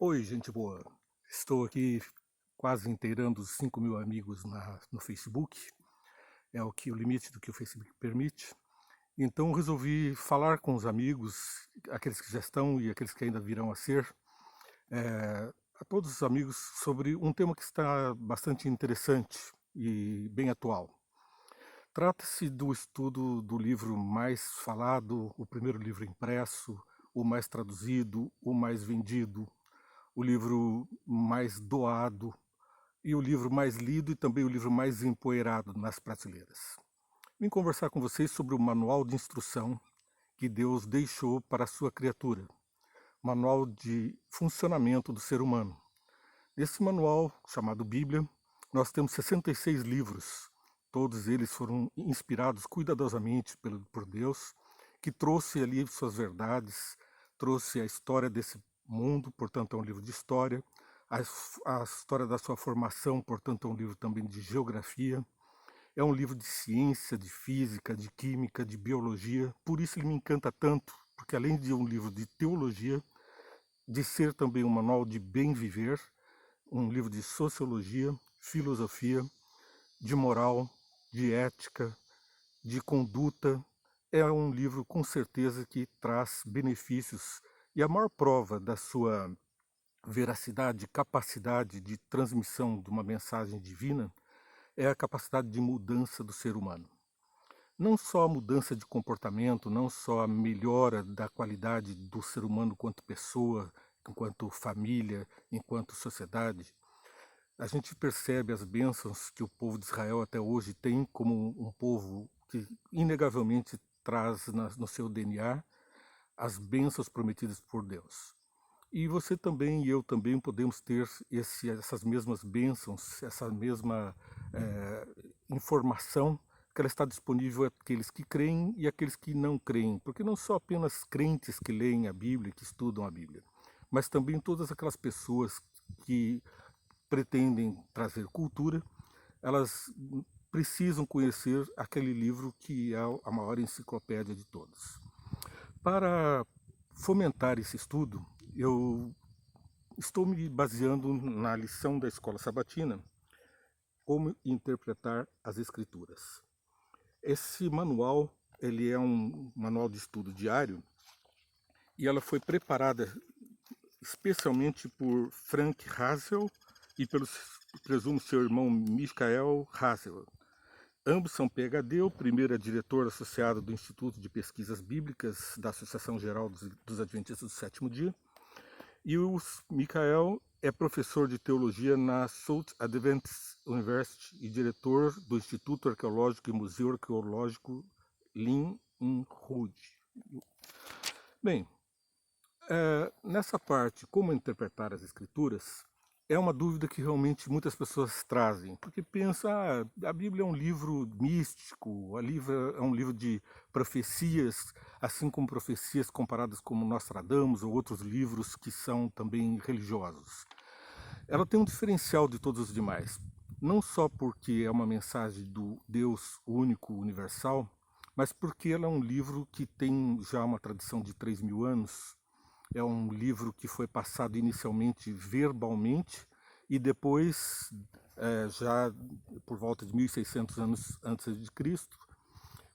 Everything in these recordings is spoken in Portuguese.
Oi, gente boa. Estou aqui quase inteirando os 5.000 amigos no Facebook. É o limite do que o Facebook permite. Então resolvi falar com os amigos, aqueles que já estão e aqueles que ainda virão a ser, a todos os amigos sobre um tema que está bastante interessante e bem atual. Trata-se do estudo do livro mais falado, o primeiro livro impresso, o mais traduzido, o mais vendido, o livro mais doado e o livro mais lido e também o livro mais empoeirado nas prateleiras. Vim conversar com vocês sobre o manual de instrução que Deus deixou para a sua criatura, manual de funcionamento do ser humano. Nesse manual, chamado Bíblia, nós temos 66 livros. Todos eles foram inspirados cuidadosamente por Deus, que trouxe ali suas verdades, trouxe a história desse mundo, portanto é um livro de história, a história da sua formação, portanto é um livro também de geografia, é um livro de ciência, de física, de química, de biologia, por isso ele me encanta tanto, porque além de um livro de teologia, de ser também um manual de bem viver, um livro de sociologia, filosofia, de moral, de ética, de conduta. É um livro com certeza que traz benefícios e a maior prova da sua veracidade, capacidade de transmissão de uma mensagem divina é a capacidade de mudança do ser humano. Não só a mudança de comportamento, não só a melhora da qualidade do ser humano enquanto pessoa, enquanto família, enquanto sociedade. A gente percebe as bênçãos que o povo de Israel até hoje tem como um povo que inegavelmente traz no seu DNA as bênçãos prometidas por Deus. E você também e eu também podemos ter essas mesmas bênçãos, essa mesma informação que ela está disponível àqueles que creem e àqueles que não creem, porque não são apenas crentes que leem a Bíblia, que estudam a Bíblia, mas também todas aquelas pessoas que pretendem trazer cultura, elas precisam conhecer aquele livro que é a maior enciclopédia de todos. Para fomentar esse estudo, eu estou me baseando na lição da Escola Sabatina, Como Interpretar as Escrituras. Esse manual, ele é um manual de estudo diário e ela foi preparada especialmente por Frank Hazel e pelo, presumo, seu irmão Michael Hazel. Ambos são PhD, o primeiro é diretor associado do Instituto de Pesquisas Bíblicas da Associação Geral dos Adventistas do Sétimo Dia, e o Michael é professor de teologia na South Adventist University e diretor do Instituto Arqueológico e Museu Arqueológico Lin in Hood. Bem, nessa parte, como interpretar as escrituras, é uma dúvida que realmente muitas pessoas trazem, porque pensam, a Bíblia é um livro místico, a Bíblia é um livro de profecias, assim como profecias comparadas como Nostradamus ou outros livros que são também religiosos. Ela tem um diferencial de todos os demais, não só porque é uma mensagem do Deus único, universal, mas porque ela é um livro que tem já uma tradição de 3.000 anos, é um livro que foi passado inicialmente verbalmente e depois, já por volta de 1.600 anos antes de Cristo,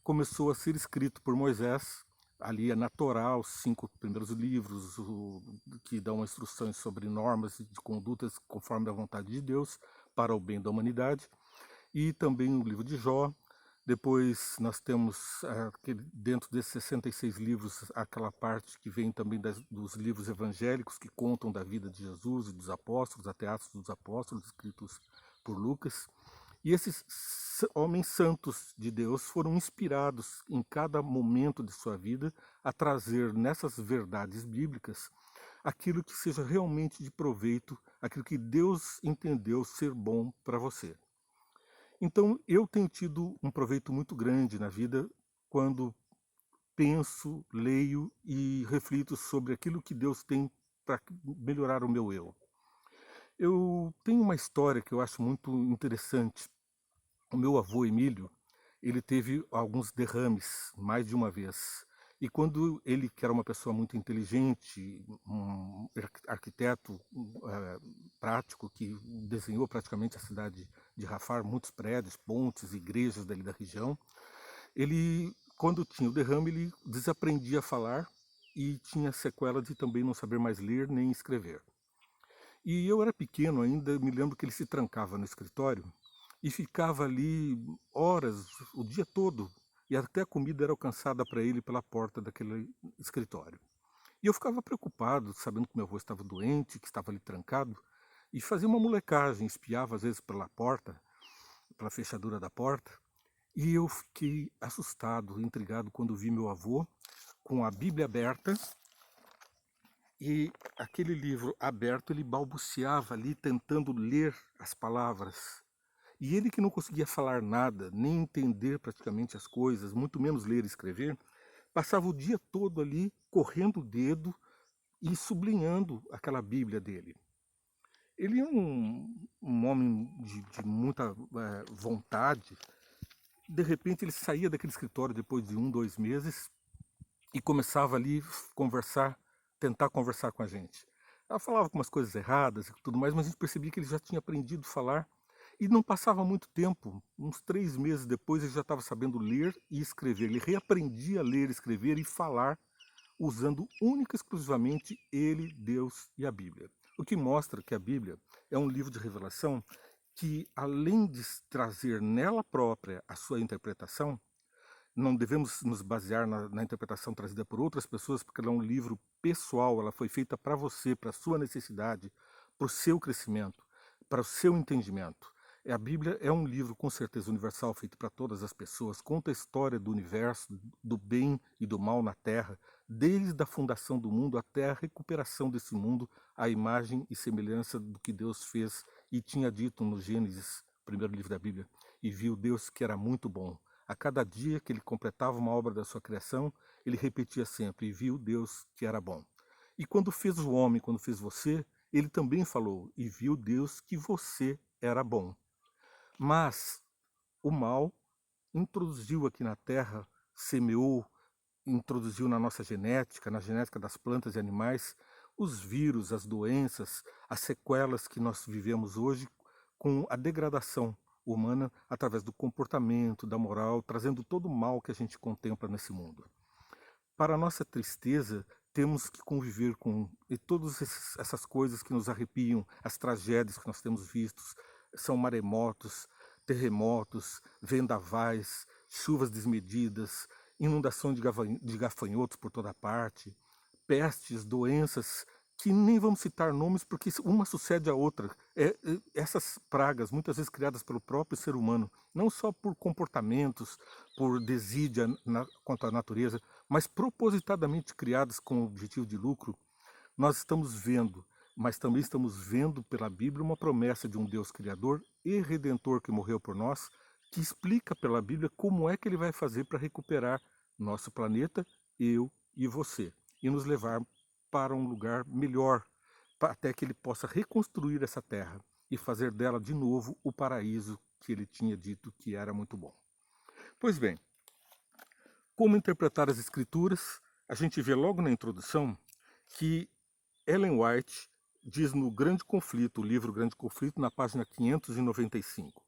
começou a ser escrito por Moisés. Ali é na Torá, os 5 primeiros livros que dão instruções sobre normas de condutas conforme a vontade de Deus para o bem da humanidade. E também o livro de Jó. Depois nós temos, dentro desses 66 livros, aquela parte que vem também dos livros evangélicos que contam da vida de Jesus e dos apóstolos, até Atos dos Apóstolos, escritos por Lucas. E esses homens santos de Deus foram inspirados em cada momento de sua vida a trazer nessas verdades bíblicas aquilo que seja realmente de proveito, aquilo que Deus entendeu ser bom para você. Então, eu tenho tido um proveito muito grande na vida quando penso, leio e reflito sobre aquilo que Deus tem para melhorar o meu eu. Eu tenho uma história que eu acho muito interessante. O meu avô Emílio, ele teve alguns derrames mais de uma vez. E quando ele, que era uma pessoa muito inteligente, um arquiteto prático, que desenhou praticamente a cidade de Rafar, muitos prédios, pontes, igrejas dali da região, ele, quando tinha o derrame, ele desaprendia a falar e tinha sequela de também não saber mais ler nem escrever. E eu era pequeno ainda, me lembro que ele se trancava no escritório e ficava ali horas, o dia todo, e até a comida era alcançada para ele pela porta daquele escritório. E eu ficava preocupado, sabendo que meu avô estava doente, que estava ali trancado, e fazia uma molecagem, espiava às vezes pela porta, pela fechadura da porta, e eu fiquei assustado, intrigado quando vi meu avô com a Bíblia aberta, e aquele livro aberto, ele balbuciava ali, tentando ler as palavras. E ele, que não conseguia falar nada, nem entender praticamente as coisas, muito menos ler e escrever, passava o dia todo ali correndo o dedo e sublinhando aquela Bíblia dele. Ele é um homem de muita vontade. De repente ele saía daquele escritório depois de 1, 2 meses e começava ali conversar, tentar conversar com a gente. Ela falava algumas coisas erradas e tudo mais, mas a gente percebia que ele já tinha aprendido a falar. E não passava muito tempo, uns 3 meses depois ele já estava sabendo ler e escrever. Ele reaprendia a ler, escrever e falar, usando única e exclusivamente ele, Deus e a Bíblia. O que mostra que a Bíblia é um livro de revelação que, além de trazer nela própria a sua interpretação, não devemos nos basear na interpretação trazida por outras pessoas, porque ela é um livro pessoal, ela foi feita para você, para a sua necessidade, para o seu crescimento, para o seu entendimento. A Bíblia é um livro com certeza universal, feito para todas as pessoas, conta a história do universo, do bem e do mal na Terra, desde a fundação do mundo até a recuperação desse mundo, à imagem e semelhança do que Deus fez e tinha dito no Gênesis, primeiro livro da Bíblia, e viu Deus que era muito bom. A cada dia que ele completava uma obra da sua criação, ele repetia sempre, e viu Deus que era bom. E quando fez o homem, quando fez você, ele também falou, e viu Deus que você era bom. Mas o mal introduziu aqui na Terra, semeou, introduziu na nossa genética, na genética das plantas e animais, os vírus, as doenças, as sequelas que nós vivemos hoje com a degradação humana através do comportamento, da moral, trazendo todo o mal que a gente contempla nesse mundo. Para a nossa tristeza, temos que conviver com todas essas coisas que nos arrepiam, as tragédias que nós temos vistos, são maremotos, terremotos, vendavais, chuvas desmedidas, inundação de gafanhotos por toda parte, pestes, doenças, que nem vamos citar nomes porque uma sucede à outra. Essas pragas, muitas vezes criadas pelo próprio ser humano, não só por comportamentos, por desídia quanto à natureza, mas propositadamente criadas com o objetivo de lucro, nós estamos vendo, mas também estamos vendo pela Bíblia uma promessa de um Deus Criador e Redentor que morreu por nós, que explica pela Bíblia como é que ele vai fazer para recuperar nosso planeta, eu e você, e nos levar para um lugar melhor, até que ele possa reconstruir essa terra e fazer dela de novo o paraíso que ele tinha dito que era muito bom. Pois bem, como interpretar as Escrituras? A gente vê logo na introdução que Ellen White diz no Grande Conflito, o livro Grande Conflito, na página 595,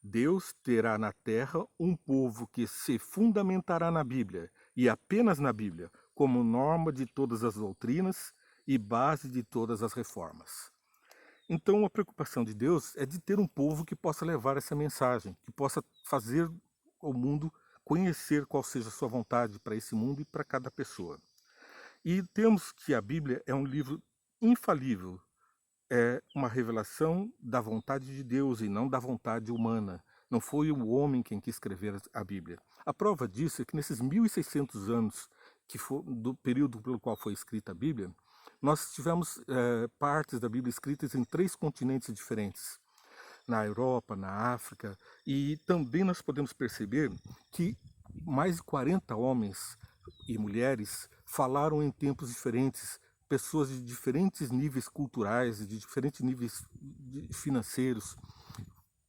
Deus terá na terra um povo que se fundamentará na Bíblia, e apenas na Bíblia, como norma de todas as doutrinas e base de todas as reformas. Então a preocupação de Deus é de ter um povo que possa levar essa mensagem, que possa fazer o mundo conhecer qual seja a sua vontade para esse mundo e para cada pessoa. E temos que a Bíblia é um livro infalível, é uma revelação da vontade de Deus e não da vontade humana. Não foi o homem quem quis escrever a Bíblia. A prova disso é que nesses 1600 anos que foi, do período pelo qual foi escrita a Bíblia, nós tivemos partes da Bíblia escritas em 3 continentes diferentes, na Europa, na África, e também nós podemos perceber que mais de 40 homens e mulheres falaram em tempos diferentes, pessoas de diferentes níveis culturais, de diferentes níveis financeiros,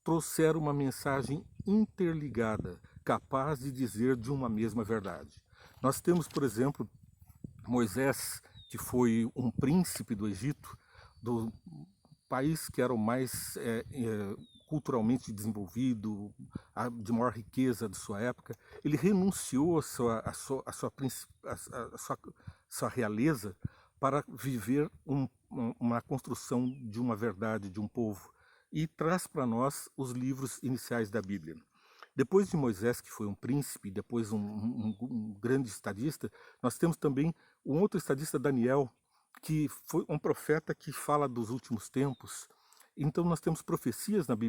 trouxeram uma mensagem interligada, capaz de dizer de uma mesma verdade. Nós temos, por exemplo, Moisés, que foi um príncipe do Egito, do país que era o mais culturalmente desenvolvido, de maior riqueza de sua época. Ele renunciou à sua realeza para viver uma construção de uma verdade, de um povo, e traz para nós os livros iniciais da Bíblia. Depois de Moisés, que foi um príncipe, depois um grande estadista, nós temos também um outro estadista, Daniel, que foi um profeta que fala dos últimos tempos. Então nós temos profecias na Bíblia